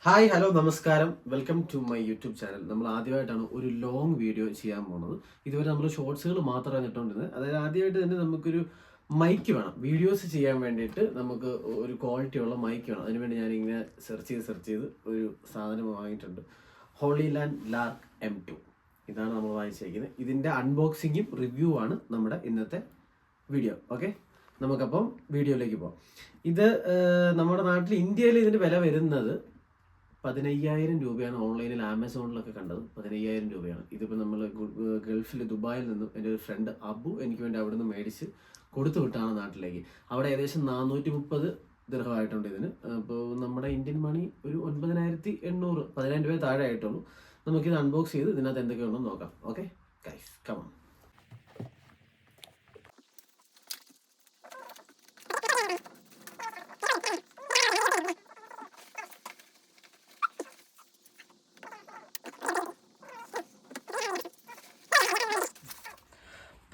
Hi hello നമസ്കാരം, welcome to my YouTube channel. നമ്മൾ ആദ്യമായിട്ടാണ് ഒരു ലോങ് വീഡിയോ ചെയ്യാൻ പോകുന്നത്. ഇതുവരെ നമ്മൾ ഷോർട്സുകൾ മാത്രമാണ് ഇട്ടുകൊണ്ടിരുന്നത്. അതായത് ആദ്യമായിട്ട് തന്നെ നമുക്കൊരു മൈക്ക് വേണം. വീഡിയോസ് ചെയ്യാൻ വേണ്ടിയിട്ട് നമുക്ക് ഒരു ക്വാളിറ്റി ഉള്ള മൈക്ക് വേണം. അതിനുവേണ്ടി ഞാനിങ്ങനെ സെർച്ച് ചെയ്ത് ഒരു സാധനം വാങ്ങിയിട്ടുണ്ട്. Hollyland Lark M2. ഇതാണ് നമ്മൾ വാങ്ങിച്ചിരിക്കുന്നത്. ഇതിൻ്റെ അൺബോക്സിങ്ങും റിവ്യൂ ആണ് നമ്മുടെ ഇന്നത്തെ വീഡിയോ. ഓക്കെ, നമുക്കപ്പം വീഡിയോയിലേക്ക് പോകാം. ഇത് നമ്മുടെ നാട്ടിൽ ഇന്ത്യയിൽ ഇതിൻ്റെ വില വരുന്നത് 15,000 രൂപയാണ്. ഓൺലൈനിൽ ആമസോണിലൊക്കെ കണ്ടത് 15,000 രൂപയാണ്. ഇതിപ്പോൾ നമ്മൾ ഗൾഫിൽ ദുബായിൽ നിന്നും എൻ്റെ ഒരു ഫ്രണ്ട് അബു എനിക്ക് വേണ്ടി അവിടെ നിന്ന് മേടിച്ച് കൊടുത്തു വിട്ടാണ് നാട്ടിലേക്ക്. അവിടെ ഏകദേശം 430 ദിർഹമായിട്ടുണ്ട് ഇതിന്. അപ്പോൾ നമ്മുടെ ഇന്ത്യൻ മണി ഒരു 9,800 10,000 രൂപ താഴെ ആയിട്ടുള്ളൂ. നമുക്കിത് അൺബോക്സ് ചെയ്ത് ഇതിനകത്ത് എന്തൊക്കെയുണ്ടെന്ന് നോക്കാം. Okay guys, come on.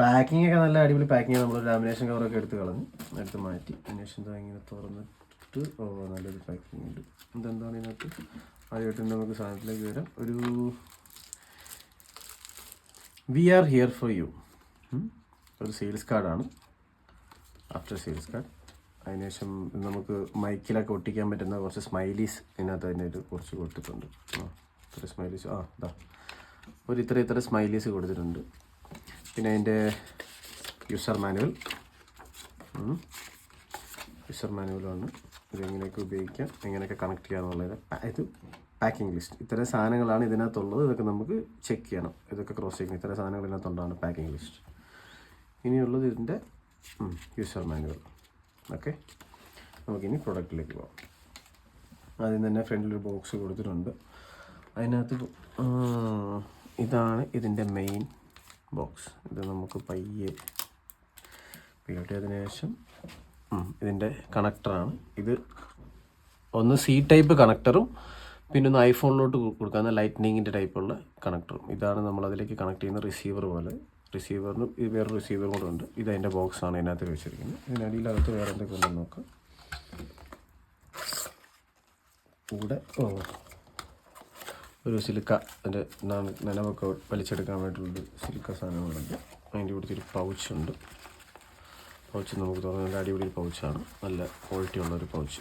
Packing ഒക്കെ നല്ല അടിപൊളി പാക്കിംഗ്. നമ്മൾ ലാമിനേഷൻ കവറൊക്കെ എടുത്ത് മാറ്റി ലാമിനേഷൻ ഇങ്ങനെ തുറന്നിട്ട് നല്ലൊരു പാക്കിംഗ് ഉണ്ട്. ഇതെന്താണ് ഇതിനകത്ത്? ആദ്യമായിട്ട് നമുക്ക് സാധനത്തിലേക്ക് വരാം. ഒരു we are here for you, ഒരു സെയിൽസ് കാർഡാണ്. After sales card. അതിനുശേഷം നമുക്ക് മൈക്കിലൊക്കെ ഒട്ടിക്കാൻ പറ്റുന്ന കുറച്ച് സ്മൈലീസ് ഇതിനകത്ത് അതിനായിട്ട് കുറച്ച് കൊടുത്തിട്ടുണ്ട്. ഇത്ര സ്മൈലീസ് ഒരു ഇത്ര സ്മൈലീസ് കൊടുത്തിട്ടുണ്ട്. പിന്നെ അതിൻ്റെ യൂസർ മാനുവലാണ്. ഇതെങ്ങനെയൊക്കെ ഉപയോഗിക്കാം, എങ്ങനെയൊക്കെ കണക്ട് ചെയ്യാമെന്നുള്ളത്. ഇത് പാക്കിംഗ് ലിസ്റ്റ്. ഇത്തരം സാധനങ്ങളാണ് ഇതിനകത്തുള്ളത്. ഇതൊക്കെ നമുക്ക് ചെക്ക് ചെയ്യണം. ഇതൊക്കെ ക്രോസ് ചെയ്യണം. ഇത്തരം സാധനങ്ങൾ ഇതിനകത്തുണ്ടാണ് പാക്കിംഗ് ലിസ്റ്റ്. ഇനിയുള്ളത് ഇതിൻ്റെ യൂസർ മാനുവൽ. ഓക്കെ, നമുക്കിനി പ്രൊഡക്റ്റിലേക്ക് പോകാം. ആദ്യം തന്നെ ഫ്രണ്ടിലൊരു ബോക്സ് കൊടുത്തിട്ടുണ്ട്. അതിനകത്ത് ഇതാണ് ഇതിൻ്റെ മെയിൻ ബോക്സ്. ഇത് നമുക്ക് പയ്യെ പിന്നോട്ടിയതിനു ശേഷം ഇതിൻ്റെ കണക്ടറാണ്. ഇത് ഒന്ന് C ടൈപ്പ് കണക്ടറും പിന്നെ ഒന്ന് ഐഫോണിലോട്ട് കൊടുക്കാവുന്ന ലൈറ്റ്നിങ്ങിൻ്റെ ടൈപ്പുള്ള കണക്ടറും. ഇതാണ് നമ്മളതിലേക്ക് കണക്ട് ചെയ്യുന്ന റിസീവർ പോലെ. റിസീവറിനും ഇത് വേറെ റിസീവറും കൂടെ ഉണ്ട്. ഇതിൻ്റെ ബോക്സാണ് ഇതിനകത്ത് വെച്ചിരിക്കുന്നത്. ഇതിനടിയിലകത്ത് വേറെ എന്തൊക്കെ ഉണ്ടെന്ന് നോക്കാം. കൂടെ ഒരു സിലിക്ക, അതിൻ്റെ നനവൊക്കെ വലിച്ചെടുക്കാൻ വേണ്ടിയിട്ടുള്ളൊരു സിലിക്ക സാധനങ്ങളുണ്ട്. അതിൻ്റെ കൂടെ ഒരു പൗച്ചുണ്ട്. പൗച്ച് നമുക്ക് തുറന്ന് നല്ല അടിപൊളി പൗച്ചാണ്. നല്ല ക്വാളിറ്റി ഉള്ളൊരു പൗച്ച്.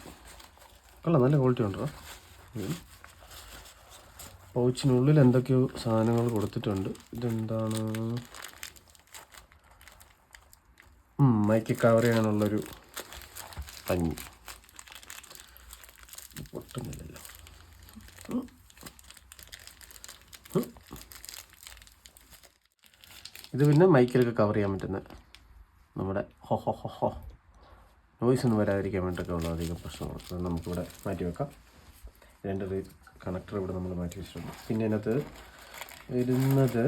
നല്ല ക്വാളിറ്റി ഉണ്ടോ. പൗച്ചിനുള്ളിൽ എന്തൊക്കെയോ സാധനങ്ങൾ കൊടുത്തിട്ടുണ്ട്. ഇതെന്താണ്? മൈക്ക് കവർ ചെയ്യാനുള്ളൊരു പഞ്ഞി. പൊട്ടുന്നില്ലല്ലോ. ഇത് പിന്നെ മൈക്കിലൊക്കെ കവർ ചെയ്യാൻ പറ്റുന്ന നമ്മുടെ നോയ്സ് ഒന്നും വരാതിരിക്കാൻ വേണ്ടിയിട്ടൊക്കെ ഉള്ള അധികം പ്രശ്നങ്ങൾ. അത് നമുക്കിവിടെ മാറ്റി വെക്കാം. രണ്ട് കണക്ടർ ഇവിടെ നമ്മൾ മാറ്റി വെച്ചിട്ടുണ്ട്. പിന്നെ അതിനകത്ത് വരുന്നത്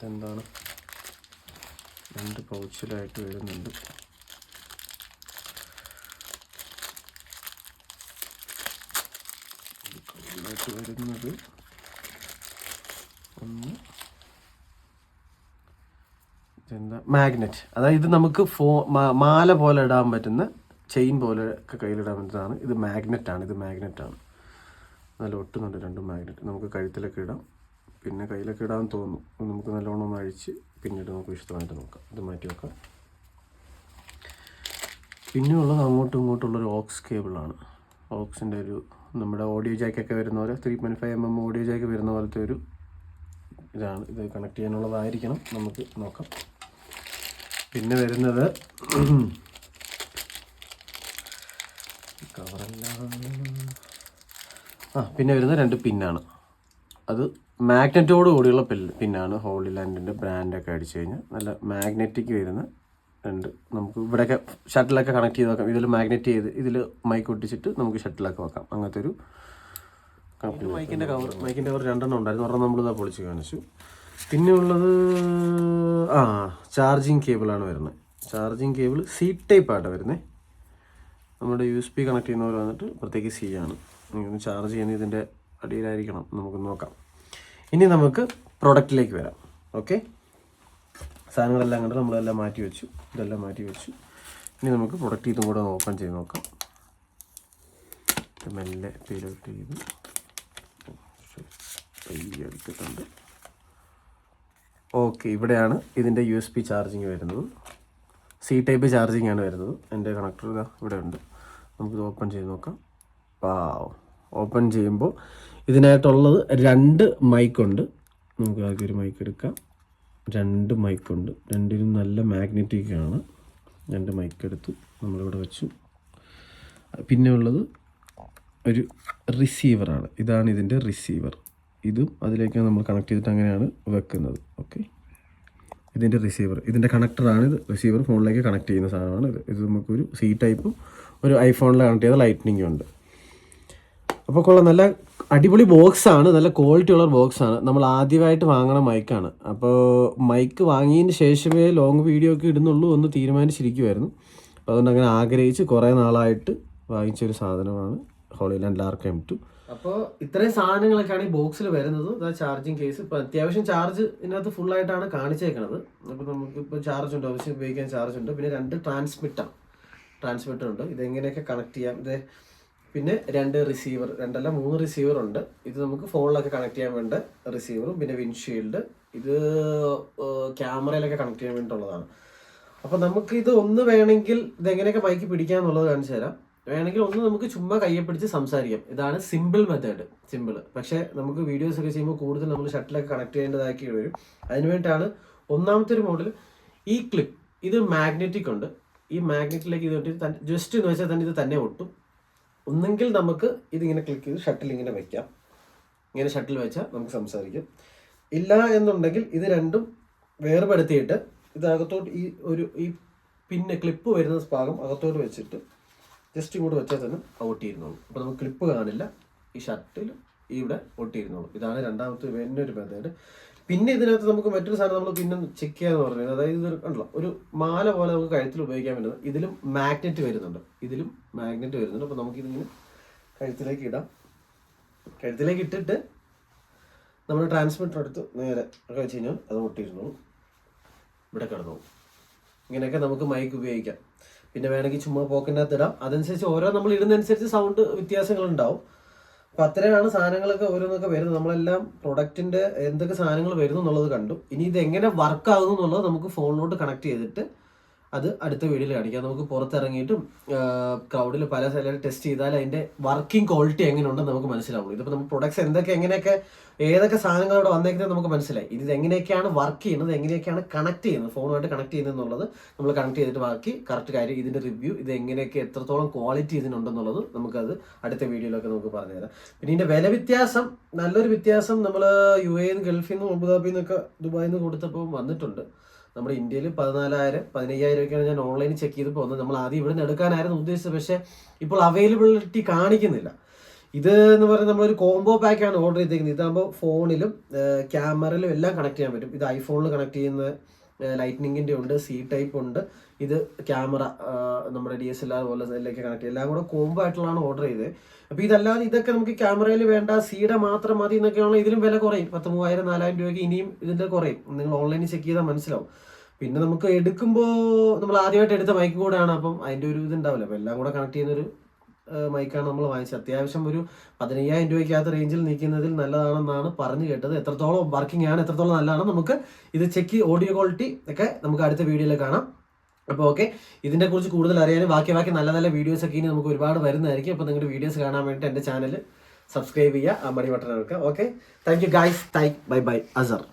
എന്താണ്? 2 പൗച്ചിലായിട്ട് വരുന്നുണ്ട്. വരുന്നത് ഒന്ന് എന്താ മാഗ്നറ്റ്. അതായത് ഇത് നമുക്ക് മാല പോലെ ഇടാൻ പറ്റുന്ന, ചെയിൻ പോലെ ഒക്കെ കയ്യിലിടാൻ പറ്റുന്നതാണ്. ഇത് മാഗ്നറ്റാണ്. നല്ല ഒട്ടുന്നുണ്ട് 2 മാഗ്നറ്റ്. നമുക്ക് കഴുത്തിലൊക്കെ ഇടാം, പിന്നെ കയ്യിലൊക്കെ ഇടാൻ തോന്നും. നമുക്ക് നല്ലോണം ഒന്ന് അഴിച്ച് പിന്നീട് നമുക്ക് വിശദമായിട്ട് നോക്കാം. ഇത് മാറ്റി വെക്കാം. പിന്നെ ഉള്ളത് അങ്ങോട്ടും ഇങ്ങോട്ടുള്ളൊരു ഓക്സ് കേബിളാണ്. ഓക്സിൻ്റെ ഒരു നമ്മുടെ ഓഡിയോ ജാക്കൊക്കെ വരുന്ന പോലെ 3.5mm ഓഡിയോ ജാക്ക് വരുന്ന പോലത്തെ ഒരു ഇതാണ്. ഇത് കണക്ട് ചെയ്യാനുള്ളതായിരിക്കണം. നമുക്ക് നോക്കാം. പിന്നെ വരുന്നത് പിന്നെ വരുന്നത് 2 പിന്നാണ്. അത് മാഗ്നറ്റോട് കൂടിയുള്ള പിന്നാണ്. ഹോളി ലാൻഡിൻ്റെ ബ്രാൻഡൊക്കെ അടിച്ചു കഴിഞ്ഞാൽ നല്ല മാഗ്നറ്റിക് വരുന്ന 2. നമുക്ക് ഇവിടെയൊക്കെ ഷട്ടിലൊക്കെ കണക്ട് ചെയ്ത് വെക്കാം. ഇതിൽ മാഗ്നറ്റ് ചെയ്ത് ഇതിൽ മൈക്ക് ഒട്ടിച്ചിട്ട് നമുക്ക് ഷട്ടിലൊക്കെ വെക്കാം. അങ്ങനത്തെ ഒരു മൈക്കിൻ്റെ കവർ 2 ഉണ്ടായിരുന്നു. ഒരെണ്ണം നമ്മളിതാ പൊളിച്ച് കാണിച്ചു. പിന്നെ ഉള്ളത് ചാർജിങ് കേബിളാണ് വരുന്നത്. ചാർജിങ് കേബിൾ C ടൈപ്പായിട്ടാണ് വരുന്നത്. നമ്മുടെ USB കണക്ട് ചെയ്യുന്നവർ വന്നിട്ട് പ്രത്യേകിച്ച് C ആണ്. ചാർജ് ചെയ്യുന്ന ഇതിൻ്റെ അടിയിലായിരിക്കണം. നമുക്ക് നോക്കാം. ഇനി നമുക്ക് പ്രൊഡക്റ്റിലേക്ക് വരാം. ഓക്കെ, സാധനങ്ങളെല്ലാം കണ്ട് നമ്മളെല്ലാം മാറ്റി വെച്ചു. ഇതെല്ലാം മാറ്റി വെച്ചു. ഇനി നമുക്ക് പ്രൊഡക്റ്റ് ഇതും കൂടെ ഓപ്പൺ ചെയ്ത് നോക്കാം. മെല്ലെ പീലോട്ട് ചെയ്ത് എടുത്തിട്ടുണ്ട്. ഓക്കെ, ഇവിടെയാണ് ഇതിൻ്റെ USB ചാർജിങ് വരുന്നത്. C ടൈപ്പ് ചാർജിങ് ആണ് വരുന്നത്. എൻ്റെ കണക്ടർ ഇതാ ഇവിടെ ഉണ്ട്. നമുക്കിത് ഓപ്പൺ ചെയ്ത് നോക്കാം. ഓപ്പൺ ചെയ്യുമ്പോൾ ഇതിനായിട്ടുള്ളത് 2 മൈക്കുണ്ട്. നമുക്ക് ആദ്യം ഒരു മൈക്ക് എടുക്കാം. 2 മൈക്കുണ്ട്. രണ്ടിനും നല്ല മാഗ്നറ്റിക്കാണ്. 2 മൈക്ക് എടുത്തു നമ്മളിവിടെ വെച്ചു. പിന്നെ ഉള്ളത് ഒരു റിസീവറാണ്. ഇതാണ് ഇതിൻ്റെ റിസീവർ. ഇതും അതിലേക്ക് നമ്മൾ കണക്ട് ചെയ്തിട്ട് അങ്ങനെയാണ് വെക്കുന്നത്. ഓക്കെ, ഇതിൻ്റെ റിസീവർ, ഇതിൻ്റെ കണക്ടറാണ് ഇത്. റിസീവർ ഫോണിലേക്ക് കണക്ട് ചെയ്യുന്ന സാധനമാണ് ഇത്. ഇത് നമുക്കൊരു C ടൈപ്പും ഒരു ഐഫോണിൽ കണക്ട് ചെയ്ത ലൈറ്റ്നിങ്ങും ഉണ്ട്. അപ്പോൾ കൊള്ളാം, നല്ല അടിപൊളി ബോക്സാണ്, നല്ല ക്വാളിറ്റി ഉള്ള ബോക്സാണ്. നമ്മൾ ആദ്യമായിട്ട് വാങ്ങണ മൈക്കാണ്. അപ്പോൾ മൈക്ക് വാങ്ങിയതിന് ശേഷമേ ലോങ് വീഡിയോ ഒക്കെ ഇടുന്നുള്ളൂ എന്ന് തീരുമാനിച്ചിരിക്കുമായിരുന്നു. അപ്പോൾ അതുകൊണ്ട് അങ്ങനെ ആഗ്രഹിച്ച് കുറേ നാളായിട്ട് വാങ്ങിച്ചൊരു സാധനമാണ് ഹോളിലാൻഡ് ലാർക്ക് M2. അപ്പോൾ ഇത്രയും സാധനങ്ങളൊക്കെയാണ് ഈ ബോക്സിൽ വരുന്നത്. ചാർജിങ് കേസ്, ഇപ്പോൾ അത്യാവശ്യം ചാർജ് ഇതിനകത്ത് ഫുള്ളായിട്ടാണ് കാണിച്ചേക്കുന്നത്. അപ്പോൾ നമുക്കിപ്പോൾ ചാർജ് ഉണ്ട്, ആവശ്യം ഉപയോഗിക്കാൻ ചാർജ് ഉണ്ട്. പിന്നെ 2 ട്രാൻസ്മിറ്റർ ഉണ്ട്. ഇതെങ്ങനെയൊക്കെ കണക്ട് ചെയ്യാം. ഇത് പിന്നെ 2 റിസീവർ, 2 അല്ല 3 റിസീവർ ഉണ്ട്. ഇത് നമുക്ക് ഫോണിലൊക്കെ കണക്ട് ചെയ്യാൻ വേണ്ട റിസീവറും പിന്നെ വിൻഷീൽഡ്. ഇത് ക്യാമറയിലൊക്കെ കണക്ട് ചെയ്യാൻ വേണ്ടിയിട്ടുള്ളതാണ്. അപ്പോൾ നമുക്ക് ഇത് ഒന്ന് വേണമെങ്കിൽ ഇതെങ്ങനെയൊക്കെ മൈക്ക് പിടിക്കാമെന്നുള്ളത് കാണിച്ചു തരാം. വേണമെങ്കിൽ ഒന്ന് നമുക്ക് ചുമ്മാ കയ്യെ പിടിച്ച് സംസാരിക്കാം. ഇതാണ് സിമ്പിൾ മെത്തേഡ്. പക്ഷേ നമുക്ക് വീഡിയോസ് ഒക്കെ ചെയ്യുമ്പോൾ കൂടുതൽ നമ്മൾ ഷട്ടിലൊക്കെ കണക്ട് ചെയ്യേണ്ടതാക്കി വരും. അതിന് വേണ്ടിയിട്ടാണ് ഒന്നാമത്തെ ഒരു മോഡൽ ഈ ക്ലിപ്പ്. ഇത് മാഗ്നറ്റിക് ഉണ്ട്. ഈ മാഗ്നറ്റിലേക്ക് ഇത് ജസ്റ്റ് എന്ന് വെച്ചാൽ തന്നെ ഇത് തന്നെ ഒട്ടും. ഒന്നെങ്കിൽ നമുക്ക് ഇതിങ്ങനെ ക്ലിക്ക് ചെയ്ത് ഷട്ടിൽ ഇങ്ങനെ വെക്കാം. ഇങ്ങനെ ഷട്ടിൽ വെച്ചാൽ നമുക്ക് സംസാരിക്കാം. ഇല്ല എന്നുണ്ടെങ്കിൽ ഇത് രണ്ടും വേർപെടുത്തിയിട്ട് ഇതിനകത്തോട്ട് ഈ പിന്നെ ക്ലിപ്പ് വരുന്ന ഭാഗം അകത്തോട്ട് വെച്ചിട്ട് ജസ്റ്റ് ഇങ്ങോട്ട് വെച്ചാൽ തന്നെ ഒട്ടിയിരുന്നുള്ളൂ. അപ്പോൾ നമുക്ക് ക്ലിപ്പ് കാണില്ല. ഈ ഷർട്ടിൽ ഇവിടെ ഒട്ടിയിരുന്നുള്ളൂ. ഇതാണ് രണ്ടാമത്തെ പിന്നെ ഒരു മെത്തേഡ്. പിന്നെ ഇതിനകത്ത് നമുക്ക് മറ്റൊരു സാധനം നമ്മൾ പിന്നെ ചെക്ക് ചെയ്യാന്ന് പറഞ്ഞത്, അതായത് ഇത് കണ്ടല്ലോ ഒരു മാല പോലെ നമുക്ക് കഴുത്തിൽ ഉപയോഗിക്കാൻ പറ്റുന്നത്. ഇതിലും മാഗ്നറ്റ് വരുന്നുണ്ട്. അപ്പോൾ നമുക്കിതിങ്ങനെ കഴുത്തിലേക്ക് ഇടാം. കഴുത്തിലേക്ക് ഇട്ടിട്ട് നമ്മൾ ട്രാൻസ്മിറ്റർ എടുത്ത് നേരെ ഒക്കെ വെച്ച് കഴിഞ്ഞാൽ അത് ഒട്ടിയിരുന്നുള്ളൂ. ഇവിടെ കിടന്നു. ഇങ്ങനെയൊക്കെ നമുക്ക് മൈക്ക് ഉപയോഗിക്കാം. പിന്നെ വേണമെങ്കിൽ ചുമ്മാ പോക്കറ്റിനകത്ത് ഇടാം. അതനുസരിച്ച് ഓരോ നമ്മൾ ഇടുന്നതനുസരിച്ച് സൗണ്ട് വ്യത്യാസങ്ങളുണ്ടാവും. അപ്പം അത്രയാണ് സാധനങ്ങളൊക്കെ ഓരോന്നൊക്കെ വരുന്നത്. നമ്മളെല്ലാം പ്രൊഡക്റ്റിൻ്റെ എന്തൊക്കെ സാധനങ്ങൾ വരുന്നു എന്നുള്ളത് കണ്ടു. ഇനി ഇത് എങ്ങനെ വർക്ക് ആകുന്നു എന്നുള്ളത് നമുക്ക് ഫോണിലോട്ട് കണക്ട് ചെയ്തിട്ട് അത് അടുത്ത വീഡിയോയിൽ കാണിക്കാം. നമുക്ക് പുറത്തിറങ്ങിയിട്ടും ക്രൗഡിൽ പല സ്ഥലങ്ങളിൽ ടെസ്റ്റ് ചെയ്താൽ അതിൻ്റെ വർക്കിംഗ് ക്വാളിറ്റി എങ്ങനെയുണ്ടെന്ന് നമുക്ക് മനസ്സിലാവുള്ളൂ. ഇതിപ്പോൾ നമ്മൾ പ്രൊഡക്ട്സ് എങ്ങനെയൊക്കെ ഏതൊക്കെ സാധനങ്ങൾ അവിടെ വന്നേക്കുന്നത് നമുക്ക് മനസ്സിലായി. ഇത് എങ്ങനെയൊക്കെയാണ് വർക്ക് ചെയ്യുന്നത്, എങ്ങനെയൊക്കെയാണ് കണക്ട് ചെയ്യുന്നത്, ഫോണുമായിട്ട് കണക്ട് ചെയ്യുന്നത് എന്നുള്ളത് നമ്മൾ കണക്ട് ചെയ്തിട്ട് ബാക്കി കറക്റ്റ് കാര്യം ഇതിൻ്റെ റിവ്യൂ, ഇത് എങ്ങനെയൊക്കെ എത്രത്തോളം ക്വാളിറ്റി ഇതിനുണ്ടെന്നുള്ളത് നമുക്കത് അടുത്ത വീഡിയോയിലൊക്കെ നമുക്ക് പറഞ്ഞുതരാം. പിന്നെ ഇതിൻ്റെ വില വ്യത്യാസം, നല്ലൊരു വ്യത്യാസം നമ്മൾ UAE ഗൾഫിൽ നിന്നും അബുദാബിയിൽ നിന്നൊക്കെ ദുബായിൽ നിന്ന് കൊടുത്തപ്പോൾ വന്നിട്ടുണ്ട്. നമ്മുടെ ഇന്ത്യയിൽ 14,000 15,000 ഒക്കെയാണ് ഞാൻ ഓൺലൈനിൽ ചെക്ക് ചെയ്ത് പോകുന്നത്. നമ്മൾ ആദ്യം ഇവിടെ നിന്ന് എടുക്കാനായിരുന്നു ഉദ്ദേശിച്ചത്. പക്ഷേ ഇപ്പോൾ അവൈലബിലിറ്റി കാണിക്കുന്നില്ല. ഇത് എന്ന് പറയുന്നത് നമ്മളൊരു കോംബോ പാക്കാണ് ഓർഡർ ചെയ്തിരിക്കുന്നത്. ഇതാകുമ്പോൾ ഫോണിലും ക്യാമറയിലും എല്ലാം കണക്ട് ചെയ്യാൻ പറ്റും. ഇത് ഐഫോണിൽ കണക്ട് ചെയ്യുന്ന ലൈറ്റ്നിങ്ങിൻ്റെ ഉണ്ട്, C ടൈപ്പ് ഉണ്ട്. ഇത് ക്യാമറ നമ്മുടെ DSLR പോലെ ഇതിലേക്ക് കണക്ട് ചെയ്യും. എല്ലാം കൂടെ കോംബോ ആയിട്ടുള്ളതാണ് ഓർഡർ ചെയ്തത്. അപ്പോൾ ഇതല്ലാതെ ഇതൊക്കെ നമുക്ക് ക്യാമറയിൽ വേണ്ട C മാത്രം മതി എന്നൊക്കെയാണല്ലോ. ഇതിലും വില കുറയും. 3,000 4,000 രൂപയ്ക്ക് ഇനിയും ഇതിൻ്റെ കുറയും. നിങ്ങൾ ഓൺലൈനിൽ ചെക്ക് ചെയ്താൽ മനസ്സിലാവും. പിന്നെ നമുക്ക് എടുക്കുമ്പോൾ നമ്മൾ ആദ്യമായിട്ട് എടുത്ത മൈക്കും കൂടെയാണ്. അപ്പം അതിൻ്റെ ഒരു ഇതുണ്ടാവില്ല. അപ്പോൾ എല്ലാം കൂടെ കണക്ട് ചെയ്യുന്നൊരു മൈക്കാണ് നമ്മൾ വാങ്ങിച്ചത്. അത്യാവശ്യം ഒരു 15,000 രൂപയ്ക്കകത്ത് റേഞ്ചിൽ നിൽക്കുന്നതിൽ നല്ലതാണെന്നാണ് പറഞ്ഞു കേട്ടത്. എത്രത്തോളം വർക്കിംഗ് ആണ്, എത്രത്തോളം നല്ലതാണ് നമുക്ക് ഇത് ചെക്ക്, ഓഡിയോ ക്വാളിറ്റി ഒക്കെ നമുക്ക് അടുത്ത വീഡിയോയിൽ കാണാം. അപ്പോൾ ഓക്കെ, ഇതിനെ കുറിച്ച് കൂടുതൽ അറിയാനും ബാക്കി നല്ല നല്ല വീഡിയോസ് ഒക്കെ ഇനി നമുക്ക് ഒരുപാട് വരുന്നതായിരിക്കും. അപ്പോൾ നിങ്ങളുടെ വീഡിയോസ് കാണാൻ വേണ്ടി എൻ്റെ ചാനൽ സബ്സ്ക്രൈബ് ചെയ്യുക, ആ മണി ബട്ടൺ എടുക്കുക. Okay, thank you guys. Bye Azhar.